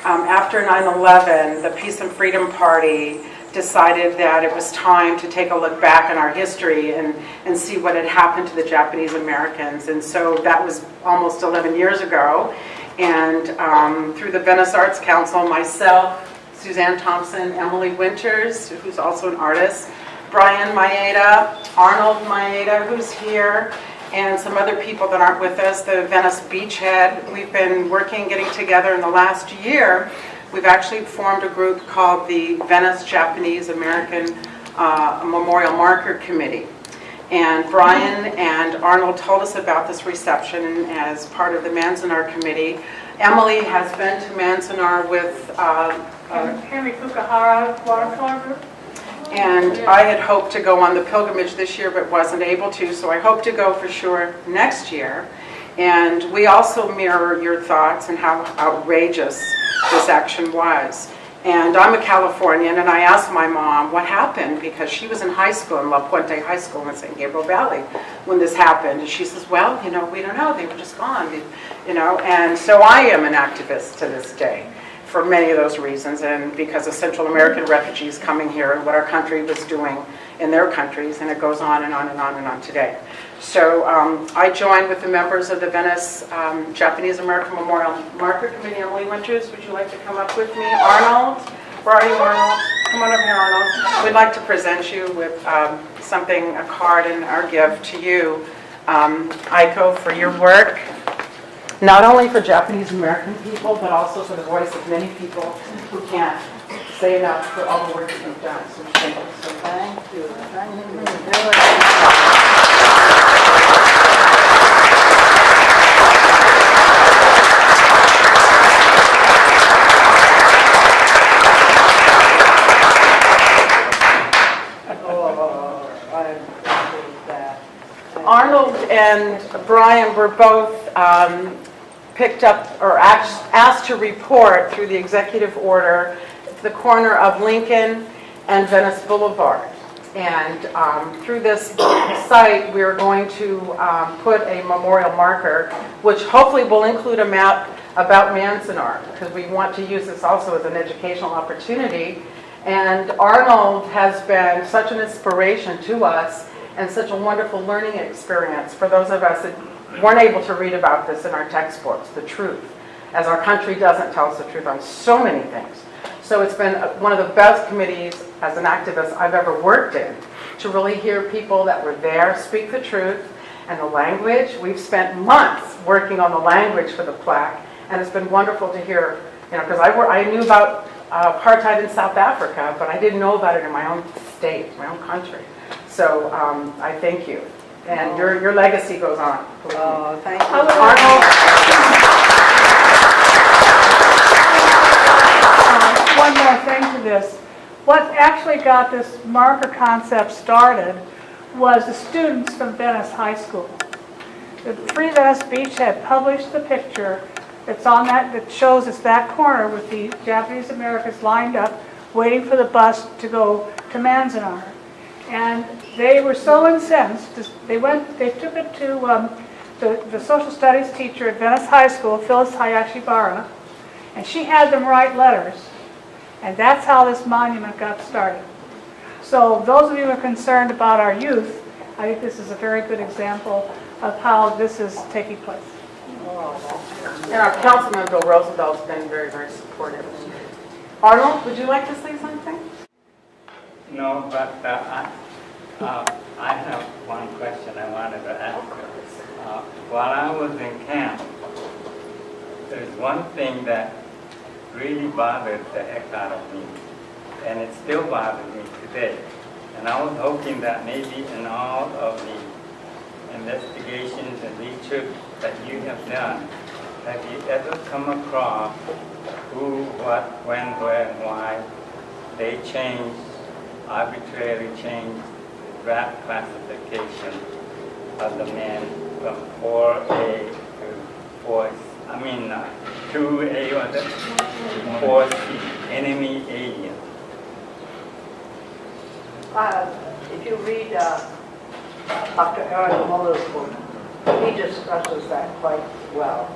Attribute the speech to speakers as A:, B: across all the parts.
A: After 9/11, the Peace and Freedom Party decided that it was time to take a look back in our history and see what had happened to the Japanese Americans. And so that was almost 11 years ago. And through the Venice Arts Council, myself, Suzanne Thompson, Emily Winters, who's also an artist, Brian Maeda, Arnold Maeda, who's here, and some other people that aren't with us, the Venice Beachhead. We've been working, getting together in the last year. We've actually formed a group called the Venice Japanese American Memorial Marker Committee. And Brian and Arnold told us about this reception as part of the Manzanar Committee. Emily has been to Manzanar with
B: Henry Fukuhara watercolor group.
A: And I had hoped to go on the pilgrimage this year but wasn't able to, so I hope to go for sure next year. And we also mirror your thoughts and how outrageous this action was. And I'm a Californian, and I asked my mom what happened, because she was in high school, in La Puente High School in San Gabriel Valley, when this happened. And she says, well, we don't know, they were just gone, And so I am an activist to this day for many of those reasons, and because of Central American refugees coming here and what our country was doing in their countries, and it goes on and on and on and on today. So I joined with the members of the Venice Japanese American Memorial Marker Committee. Emily Winters, would you like to come up with me? Arnold, where are you, Arnold? Come on up here, Arnold. We'd like to present you with something, a card and our gift to you, Aiko, for your work. Not only for Japanese American people, but also for the voice of many people who can't say enough for all the work that you've done. So thank you. Thank you for doing it. Arnold and Brian were both picked up or asked to report through the executive order at the corner of Lincoln and Venice Boulevard. And through this site, we are going to put a memorial marker, which hopefully will include a map about Manzanar, because we want to use this also as an educational opportunity. And Arnold has been such an inspiration to us and such a wonderful learning experience for those of us that weren't able to read about this in our textbooks, the truth, as our country doesn't tell us the truth on so many things. So it's been one of the best committees as an activist I've ever worked in, to really hear people that were there speak the truth, and the language. We've spent months working on the language for the plaque, and it's been wonderful to hear, because I knew about apartheid in South Africa, but I didn't know about it in my own state, my own country. So I thank you. And your legacy goes on.
C: Oh, thank you.
A: Arnold.
B: One more thing to this. What actually got this marker concept started was the students from Venice High School. The Free Venice Beach had published the picture that's on that shows it's that corner with the Japanese Americans lined up waiting for the bus to go to Manzanar. And they were so incensed, they took it to the social studies teacher at Venice High School, Phyllis Hayashibara, and she had them write letters. And that's how this monument got started. So those of you who are concerned about our youth, I think this is a very good example of how this is taking place.
A: And our Councilman Bill Roosevelt's been very, very supportive. Arnold, would you like to say something?
D: No, but I have one question I wanted to ask. While I was in camp, there's one thing that really bothered the heck out of me, and it still bothers me today. And I was hoping that maybe in all of the investigations and research that you have done, have you ever come across who, what, when, where, and why they arbitrarily changed the draft classification of the men from 4A to 2A or 4C, enemy alien?
C: If you read Dr. Aaron Muller's book, he discusses that quite well.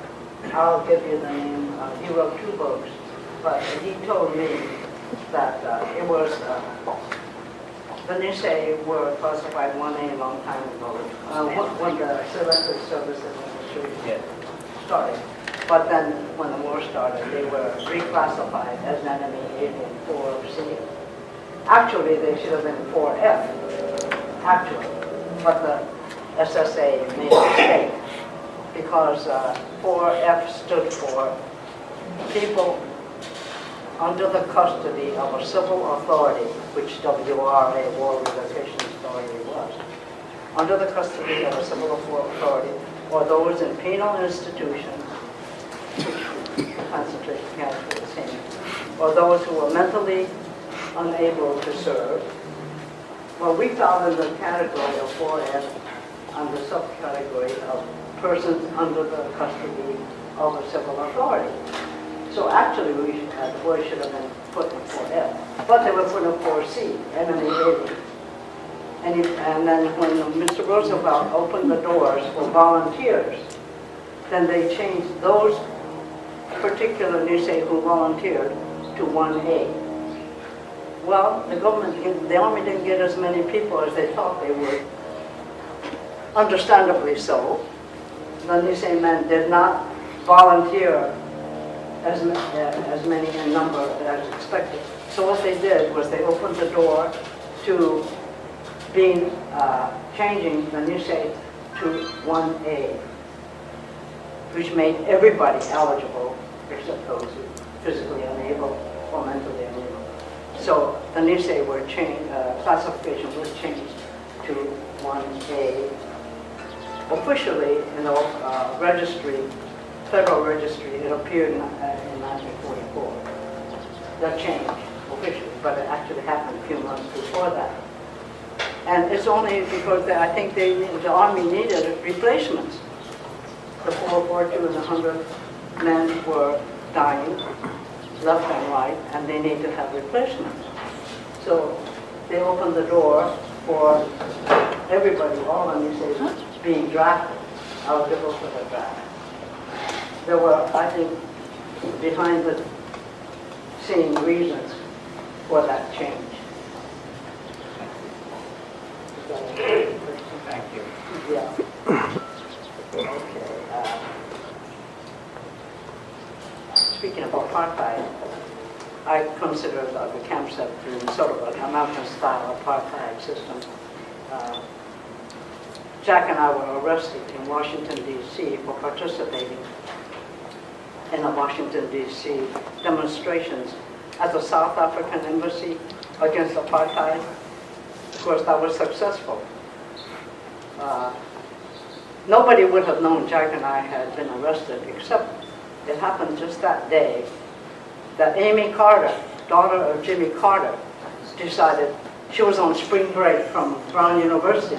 C: I'll give you the name. He wrote 2 books. but he told me that it was, the Nisei were classified 1A a long time ago, when the Selective Service Administration started. But then, when the war started, they were reclassified as an enemy alien 4C. Actually, they should have been 4F, actually, but the SSA made a mistake because 4F stood for people under the custody of a civil authority, which WRA, War Relocation Authority, was. Under the custody of a civil authority, or those in penal institutions, concentration camps were the same, or those who were mentally unable to serve. Well, we fell in the category of 4F under subcategory of persons under the custody of a civil authority. So actually, the boys should have been put in 4F, but they were put in 4C, enemy rating. And then when Mr. Roosevelt opened the doors for volunteers, then they changed those particular Nisei who volunteered to 1A. Well, the Army didn't get as many people as they thought they would. Understandably so. The Nisei men did not volunteer as many in number as expected. So what they did was they opened the door to changing the Nisei to 1A, which made everybody eligible except those who physically unable or mentally unable. So the Nisei were changed, classification was changed to 1A. Officially, in the registry, federal registry, it appeared in 1944. That changed officially, but it actually happened a few months before that. And it's only because I think the Army needed replacements. The 442 and the 100 men were dying, left and right, and they need to have replacements. So they opened the door for everybody, all of these being drafted, eligible for the draft. There were, I think, behind the scene reasons for that change.
D: Thank you.
C: Yeah. Okay. Speaking of apartheid, I consider the campsite to be sort of an American-style apartheid system. Jack and I were arrested in Washington, D.C. for participating in the Washington, D.C. demonstrations at the South African Embassy against apartheid. Of course, that was successful. Nobody would have known Jack and I had been arrested, except it happened just that day that Amy Carter, daughter of Jimmy Carter, decided, she was on spring break from Brown University,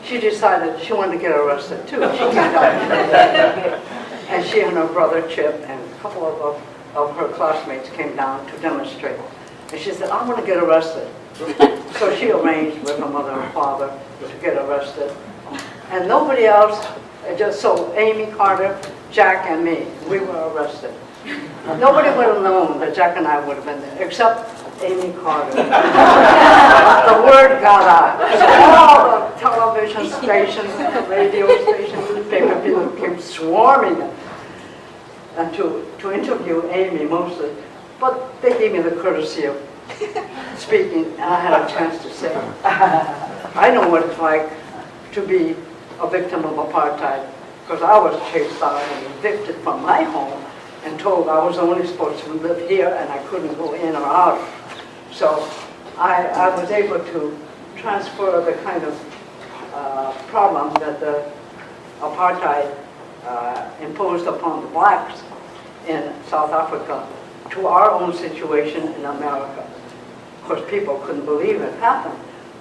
C: she decided she wanted to get arrested too. She came down. And she and her brother Chip and a couple of her classmates came down to demonstrate. And she said, I want to get arrested. So she arranged with her mother and father to get arrested. And nobody else, so Amy Carter, Jack and me, we were arrested. Nobody would have known that Jack and I would have been there, except Amy Carter. The word got out. So all the television stations, the radio stations, newspaper people came swarming and to interview Amy mostly. But they gave me the courtesy of speaking, and I had a chance to say, I know what it's like to be a victim of apartheid, because I was chased out and evicted from my home and told I was only supposed to live here and I couldn't go in or out. So I was able to transfer the kind of problem that the apartheid imposed upon the blacks in South Africa to our own situation in America. Of course, people couldn't believe it happened,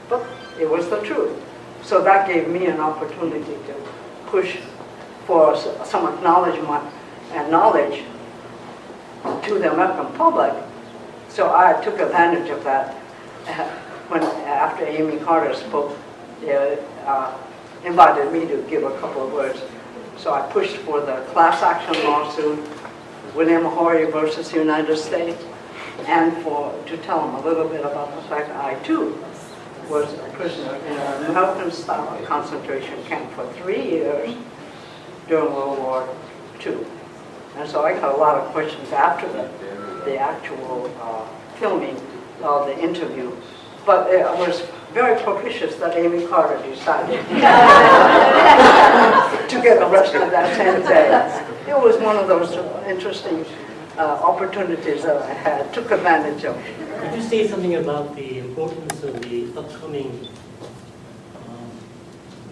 C: but it was the truth. So that gave me an opportunity to push for some acknowledgement and knowledge to the American public. So I took advantage of that. After Amy Carter spoke, they invited me to give a couple of words. So I pushed for the class action lawsuit William Horry versus United States, and to tell them a little bit about the fact that I too was a prisoner in an American-style concentration camp for 3 years during World War II. And so I got a lot of questions after the actual filming of the interview. But it was very propitious that Amy Carter decided to get arrested that same day. It was one of those interesting opportunities that I had, took advantage of.
E: Could you say something about the importance of the upcoming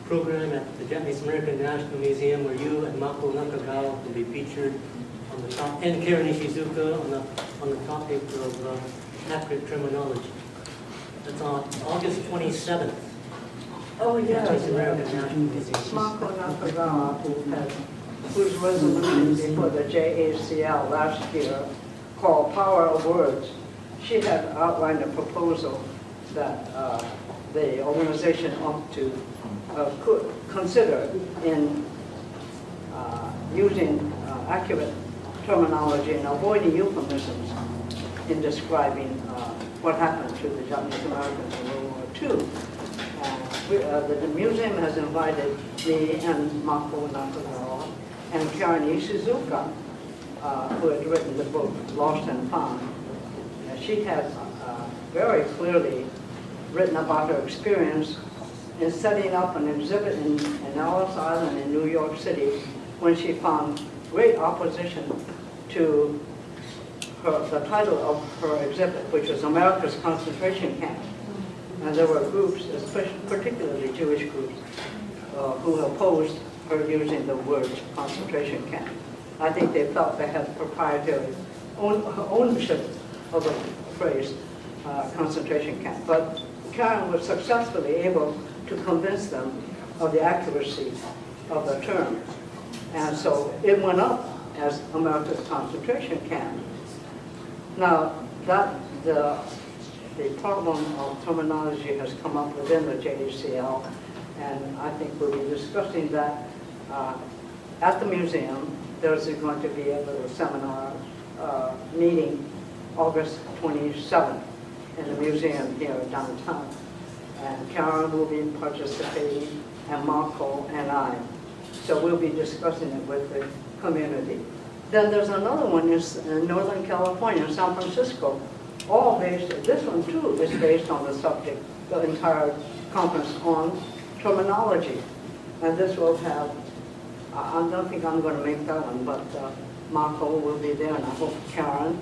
E: program at the Japanese American National Museum where you and Mako Nakagawa will be featured on the top, and Karen Ishizuka on the topic of accurate terminology? That's on August 27th.
C: Oh, yes.
E: Japanese American National Museum.
C: Mako Nakagawa, whose resolution before the JACL last year called Power of Words, she had outlined a proposal that the organization ought to could consider in using accurate terminology and avoiding euphemisms in describing what happened to the Japanese Americans in World War II. The museum has invited me and Mako Nakagawa and Karen Ishizuka, who had written the book Lost and Found. She had very clearly written about her experience in setting up an exhibit in Ellis Island in New York City when she found great opposition to the title of her exhibit, which was America's Concentration Camp. And there were groups, especially particularly Jewish groups, who opposed her using the word concentration camp. I think they felt they had proprietary ownership of the phrase concentration camp. But Karen was successfully able to convince them of the accuracy of the term. And so it went up as America's concentration camp. Now, the problem of terminology has come up within the JACL, and I think we'll be discussing that at the museum. There's going to be a little seminar meeting August 27th in the museum here downtown. And Karen will be participating, and Marco and I. So we'll be discussing it with the community. Then there's another one in Northern California, San Francisco, all based, this one too is based on the subject, the entire conference on terminology. And this will have, I don't think I'm going to make that one, but Marco will be there, and I hope Karen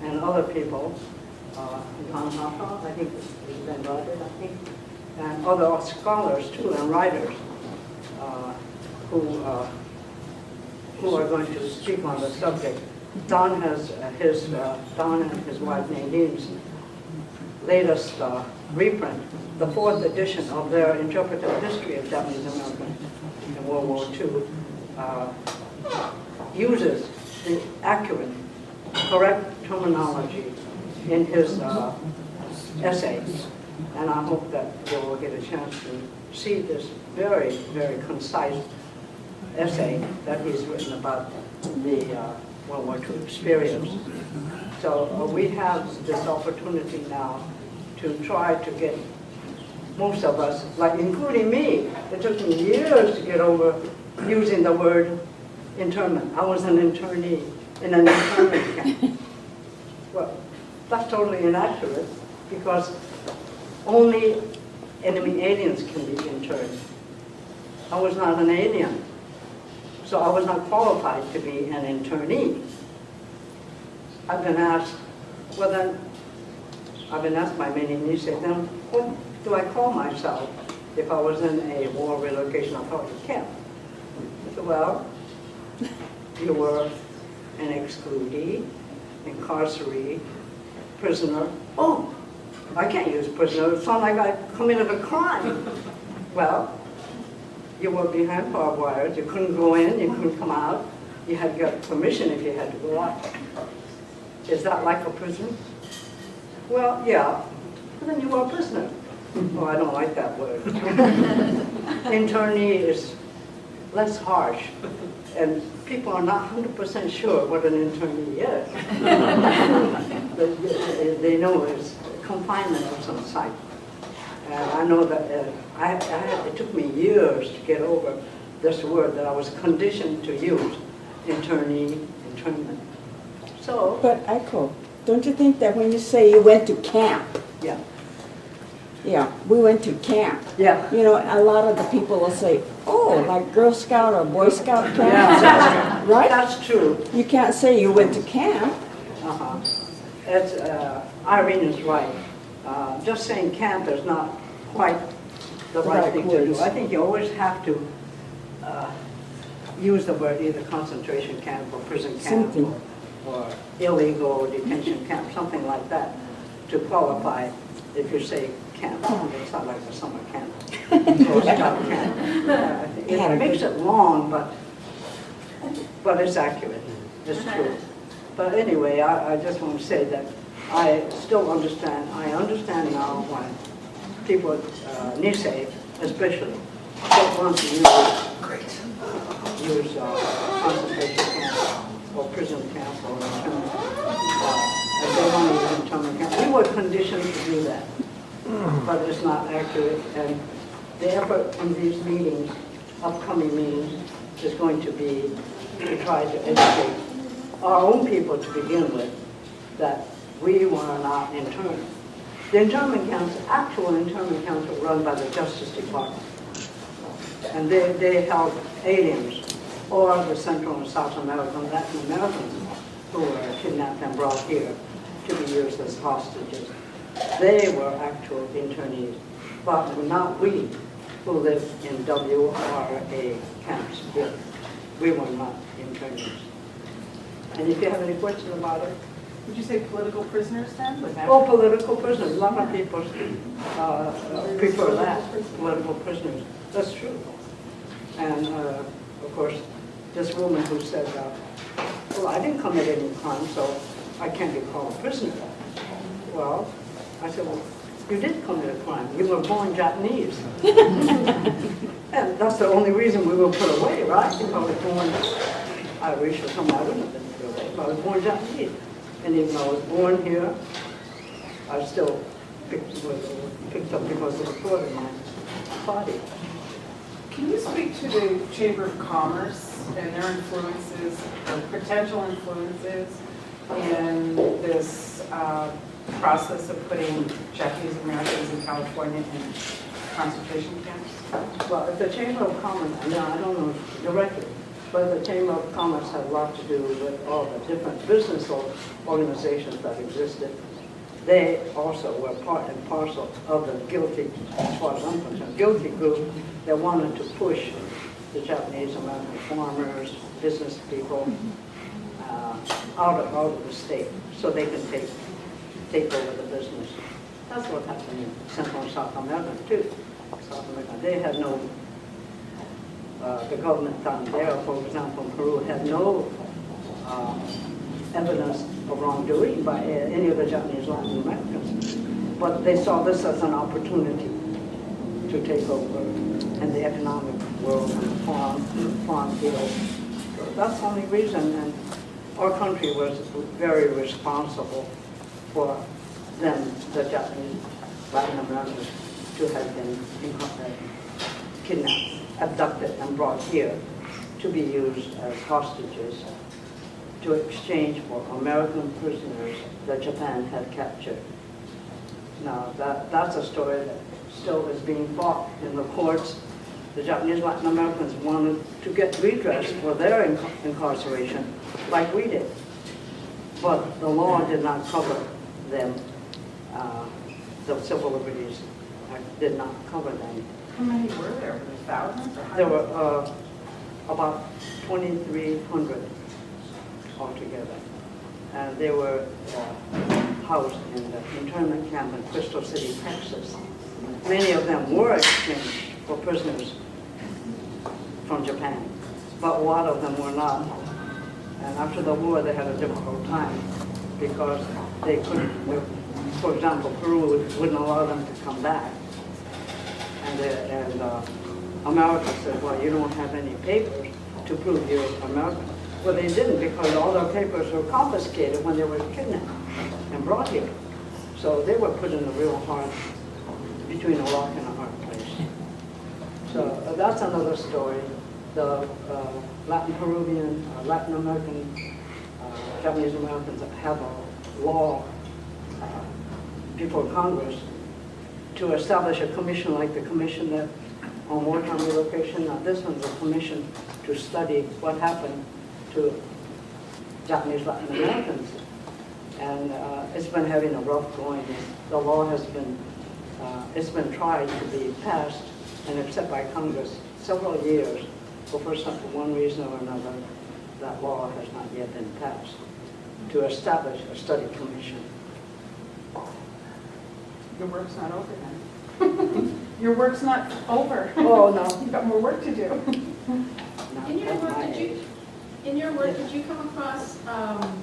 C: and other people, John Hopper, I think he's been invited, I think, and other scholars too, and writers who are going to speak on the subject. Don has Don and his wife Nadine's latest reprint, the 4th edition of their interpretive history of Japanese Americans in World War II, uses the accurate, correct terminology in his essay. And I hope that you will get a chance to see this very, very concise essay that he's written about the World War II experience. So we have this opportunity now to try to get most of us, like including me, it took me years to get over using the word internment. I was an internee in an internment camp. Well, that's totally inaccurate because only enemy aliens can be interned. I was not an alien, so I was not qualified to be an internee. I've been asked, well then, I've been asked by many nieces, then what do I call myself if I was in a war relocation authority camp? I said, well, you were an excludee, incarceree, prisoner. Oh, I can't use prisoner. It sounds like I committed a crime. Well, you were behind barbed wires. You couldn't go in. You couldn't come out. You had to get permission if you had to go out. Is that like a prison? Well, yeah. But then you were a prisoner. Oh, I don't like that word. Internee is less harsh and people are not 100% sure what an internee is. But they know it's confinement of some site. And I know that it took me years to get over this word that I was conditioned to use, internee, internment. So,
F: But Aiko, don't you think that when you say you went to camp,
C: yeah,
F: we went to camp,
C: yeah.
F: you know, a lot of the people will say, oh, like Girl Scout or Boy Scout camp,
C: Yeah,
F: right?
C: that's true.
F: You can't say you went to camp.
C: Uh-huh. It's, Irene is right. Just saying camp is not quite the right
F: Right
C: thing to do.
F: words.
C: I think you always have to use the word either concentration camp or prison camp
F: Something.
C: or illegal detention camp, something like that, to qualify if you say camp. It's not like a summer camp or a scout camp. It makes it long, but it's accurate. It's true. But anyway, I just want to say that I still understand. I understand now why people, Nisei especially, don't want to use concentration camp or prison camp or internment. And they want to use internment camp. We were conditioned to do that, but it's not accurate. And the effort in these meetings, upcoming meetings, is going to be to try to educate our own people to begin with that we were not interned. The internment camps, actual internment camps, were run by the Justice Department. And they held aliens or the Central and South American, Latin Americans who were kidnapped and brought here to be used as hostages. They were actual internees, but not we who live in WRA camps here. We were not internees. And if you have any questions about it,
A: Would you say political prisoners then? Was that?
C: oh, political prisoners. A lot of people prefer that, political prisoners. That's true. And, of course, this woman who said, well, I didn't commit any crime, so I can't be called a prisoner. Well, I said, well, you did commit a crime. You were born Japanese. And that's the only reason we were put away, right? If I was born Irish or something, I wouldn't have been put away. If I was born Japanese. And even though I was born here, I still picked up because of the court in my body.
A: Can you speak to the Chamber of Commerce and their influences, or potential influences, in this process of putting Japanese Americans in California in concentration camps?
C: Well, if the Chamber of Commerce, no, I don't know directly, but the Chamber of Commerce had a lot to do with all the different business organizations that existed. They also were part and parcel of the guilty, as far as I'm concerned, guilty group that wanted to push the Japanese American farmers, business people out of the state so they can take over the business. That's what happened in Central and South America too. South America, they had no, the government down there, for example, in Peru, had no evidence of wrongdoing by any of the Japanese Latin Americans. But they saw this as an opportunity to take over in the economic world and farm field. So that's the only reason, and our country was very responsible for them, the Japanese Latin Americans, to have been kidnapped, abducted, and brought here to be used as hostages to exchange for American prisoners that Japan had captured. Now, that's a story that still is being fought in the courts. The Japanese Latin Americans wanted to get redress for their incarceration, like we did. But the law did not cover them. The civil liberties did not cover them.
A: How many were there? Were there thousands or hundreds?
C: There were about 2,300 altogether. And they were housed in the internment camp in Crystal City, Texas. Many of them were exchanged for prisoners from Japan, but a lot of them were not. And after the war, they had a difficult time because they couldn't, for example, Peru wouldn't allow them to come back. And America said, well, you don't have any papers to prove you're American. Well, they didn't because all their papers were confiscated when they were kidnapped and brought here. So they were put in a real hard, between a rock and a hard place. So that's another story. The Latin Peruvian, Latin American, Japanese Americans have a law before Congress to establish a commission like the commission that on wartime relocation. Now this one's a commission to study what happened to Japanese Latin Americans. And it's been having a rough going. The law has been, it's been tried to be passed and accepted by Congress several years, but for one reason or another, that law has not yet been passed to establish a study commission.
A: Your work's not over then. Your work's not over.
C: Oh, no.
A: You've got more work to do.
C: Not
G: In your
C: at
G: work,
C: my
G: did you,
C: age.
G: in your work, did you come across,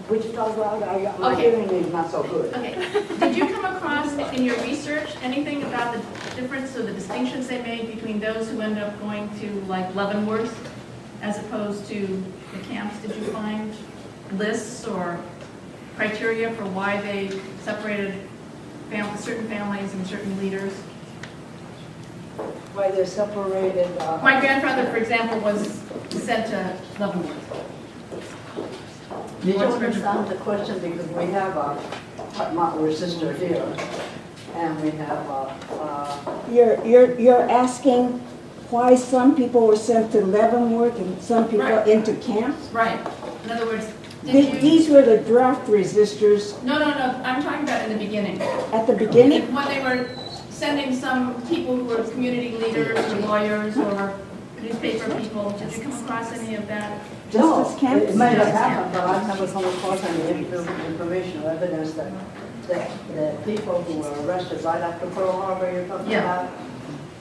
C: Wichita Road, my
G: Okay.
C: hearing is not so good.
G: okay, did you come across in your research anything about the difference or the distinctions they made between those who end up going to like Leavenworth as opposed to the camps? Did you find lists or criteria for why they separated certain families and certain leaders?
C: Why they separated.
G: My grandfather, for example, was sent to Leavenworth.
C: Did you understand the question? Because we have we're sister here, and we have
F: You're asking why some people were sent to Leavenworth and some people
G: Right.
F: into camps?
G: Right. In other words, did you...
F: These were the draft resistors
G: No, I'm talking about in the beginning.
F: at the beginning?
G: When they were sending some people who were community leaders or lawyers or newspaper people, did you come across any of that?
F: Justice camps?
C: It may have happened, but I've never come across any information or evidence that the people who were arrested right after Pearl Harbor you're talking
G: Yeah.
C: about,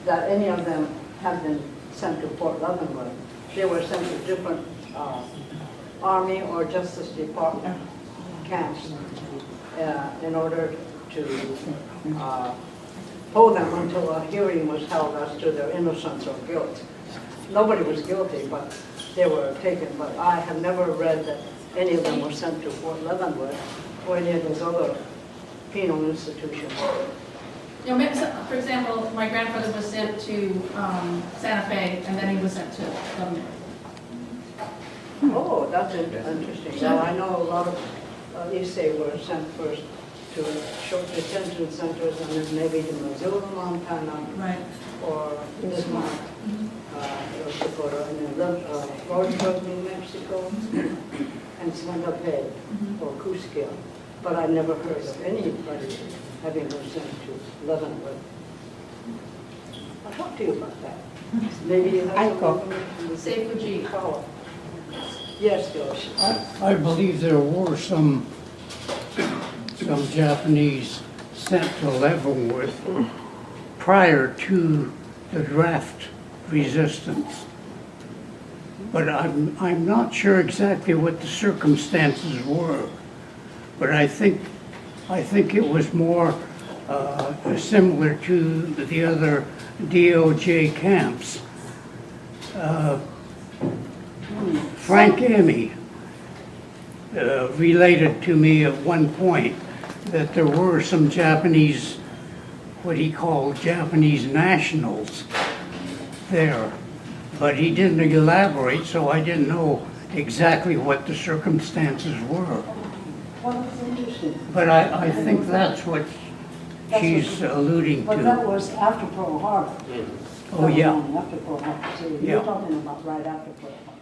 C: that any of them have been sent to Fort Leavenworth. They were sent to different Army or Justice Department camps in order to hold them until a hearing was held as to their innocence or guilt. Nobody was guilty, but they were taken. But I have never read that any of them were sent to Fort Leavenworth or any of those other penal institutions.
G: You know, maybe, for example, my grandfather was sent to Santa Fe, and then he was sent to Leavenworth.
C: Oh, that's interesting. Now, I know a lot of East Bay were sent first to short detention centers and then maybe to Missoula, Montana,
G: Right.
C: or Bismarck, North Dakota, and then Lawrenceburg, New Mexico, and Santa Fe or Cusco. But I never heard of anybody having been sent to Leavenworth. I'll talk to you about that. Maybe you have
F: Aiko.
G: Say Fuji.
C: Yes, Josh.
H: I believe there were some Japanese sent to Leavenworth prior to the draft resistance. But I'm not sure exactly what the circumstances were. But I think it was more similar to the other DOJ camps. Frank Emmy related to me at one point that there were some Japanese, what he called Japanese nationals there. But he didn't elaborate, so I didn't know exactly what the circumstances were.
C: Well, that's interesting.
H: But I think that's what she's alluding
C: But that
H: to.
C: was after Pearl Harbor.
H: Oh, yeah.
C: After Pearl Harbor. So
H: Yeah.
C: you're talking about right after Pearl Harbor.